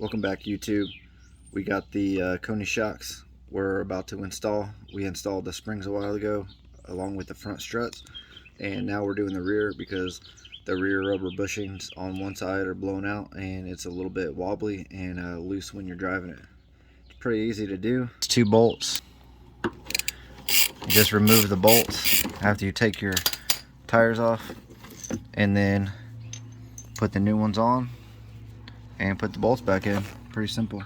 Welcome back, YouTube. We got the Koni Shocks we're about to install. We installed the springs a while ago along with the front struts, and now we're doing the rear because the rear rubber bushings on one side are blown out and it's a little bit wobbly and loose when you're driving it. It's pretty easy to do. It's 2 bolts. You just remove the bolts after you take your tires off and then put the new ones on and put the bolts back in. Pretty simple.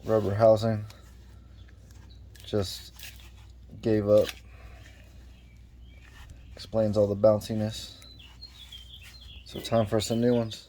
Rubber housing just gave up. Explains all the bounciness. So time for some new ones.